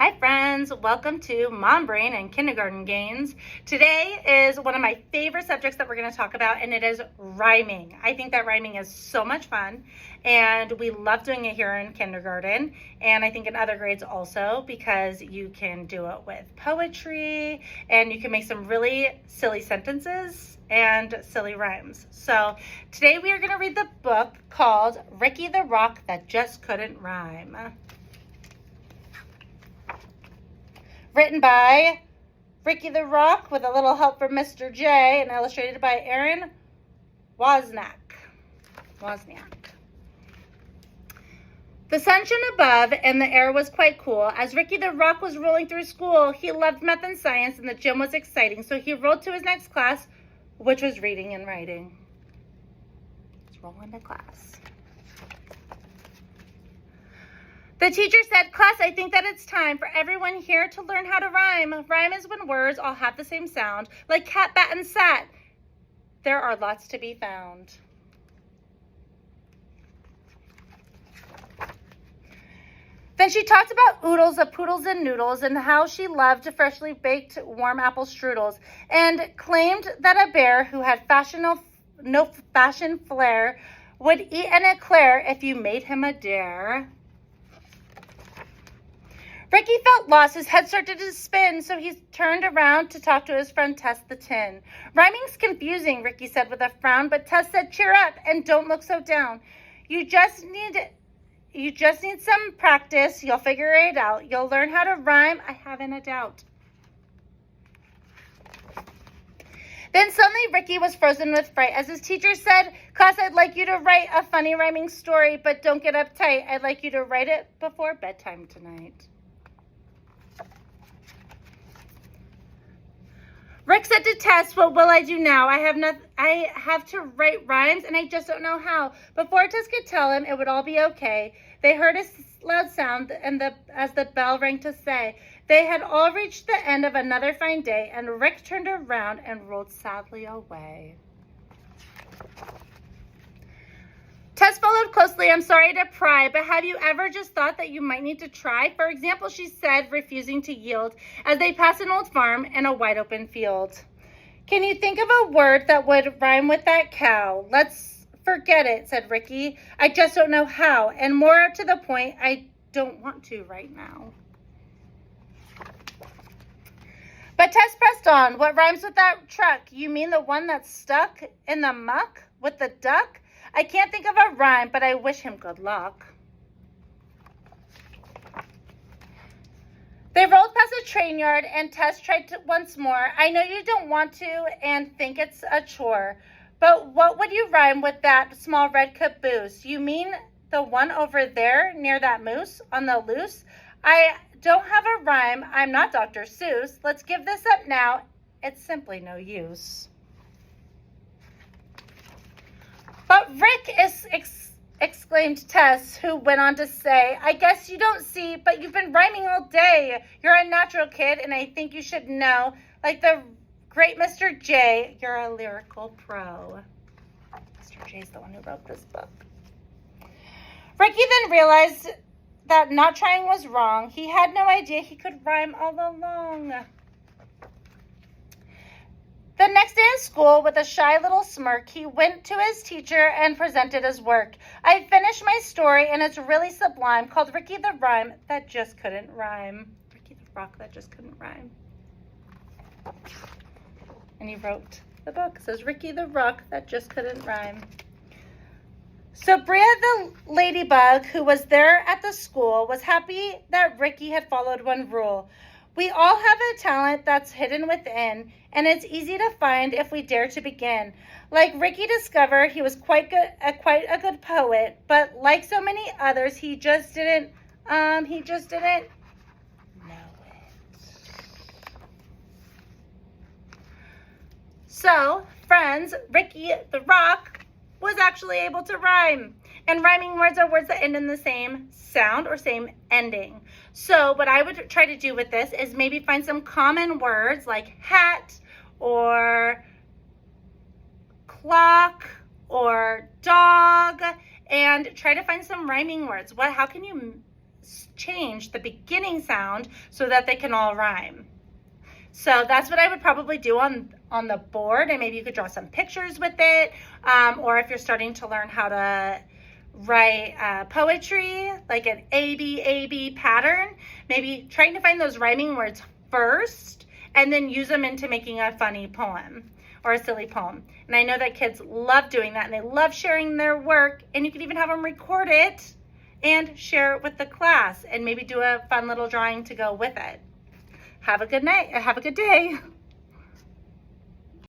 Hi friends, welcome to Mom Brain and Kindergarten Gains. Today is one of my favorite subjects that we're going to talk about, and it is rhyming. I think that rhyming is so much fun, and we love doing it here in kindergarten, and I think in other grades also, because you can do it with poetry, and you can make some really silly sentences and silly rhymes. So today we are going to read the book called Ricky the Rock That Just Couldn't Rhyme. Written by Ricky the Rock with a little help from Mr. J and illustrated by Aaron Wozniak. The sun shone above and the air was quite cool. As Ricky the Rock was rolling through school, he loved math and science and the gym was exciting, so he rolled to his next class, which was reading and writing. Let's roll into class. The teacher said, "Class, I think that it's time for everyone here to learn how to rhyme. Rhyme is when words all have the same sound, like cat, bat, and sat. There are lots to be found." Then she talked about oodles of poodles and noodles and how she loved freshly baked warm apple strudels, and claimed that a bear who had no fashion flair would eat an eclair if you made him a dare. Ricky felt lost. His head started to spin, so he turned around to talk to his friend Tess the Tin. "Rhyming's confusing," Ricky said with a frown, but Tess said, "Cheer up and don't look so down. You just need some practice. You'll figure it out. You'll learn how to rhyme, I haven't a doubt." Then suddenly Ricky was frozen with fright as his teacher said, "Class, I'd like you to write a funny rhyming story, but don't get uptight. I'd like you to write it before bedtime tonight." Rick said to Tess, "What will I do now? I have to write rhymes and I just don't know how." Before Tess could tell him it would all be okay, they heard a loud sound as the bell rang to say they had all reached the end of another fine day, and Rick turned around and rolled sadly away. Tess followed closely. "I'm sorry to pry, but have you ever just thought that you might need to try? For example," she said, refusing to yield, as they passed an old farm and a wide open field. "Can you think of a word that would rhyme with that cow?" "Let's forget it," said Ricky. "I just don't know how. And more to the point, I don't want to right now." But Tess pressed on. "What rhymes with that truck? You mean the one that's stuck in the muck with the duck? I can't think of a rhyme, but I wish him good luck." They rolled past a train yard, and Tess tried once more. "I know you don't want to and think it's a chore, but what would you rhyme with that small red caboose? You mean the one over there near that moose on the loose? I don't have a rhyme. I'm not Dr. Seuss. Let's give this up now. It's simply no use." "But Rick," exclaimed Tess, who went on to say, "I guess you don't see, but you've been rhyming all day. You're a natural kid, and I think you should know. Like the great Mr. J, you're a lyrical pro." Mr. J is the one who wrote this book. Ricky then realized that not trying was wrong. He had no idea he could rhyme all along. The next day in school, with a shy little smirk, he went to his teacher and presented his work. "I finished my story, and it's really sublime, called Ricky the Rhyme That Just Couldn't Rhyme." Ricky the Rock That Just Couldn't Rhyme. And he wrote the book. It says, "Ricky the Rock That Just Couldn't Rhyme." So Bria the ladybug, who was there at the school, was happy that Ricky had followed one rule. "We all have a talent that's hidden within, and it's easy to find if we dare to begin." Like Ricky discovered, he was quite a good poet, but like so many others, he just didn't know it. So, friends, Ricky the Rock was actually able to rhyme. And rhyming words are words that end in the same sound or same ending. So what I would try to do with this is maybe find some common words like hat or clock or dog, and try to find some rhyming words. How can you change the beginning sound so that they can all rhyme. So that's what I would probably do on the board, and maybe you could draw some pictures with it, or if you're starting to learn how to write poetry, like an A-B pattern, maybe trying to find those rhyming words first and then use them into making a funny poem or a silly poem. And I know that kids love doing that, and they love sharing their work, and you can even have them record it and share it with the class and maybe do a fun little drawing to go with it. Have a good night. Have a good day.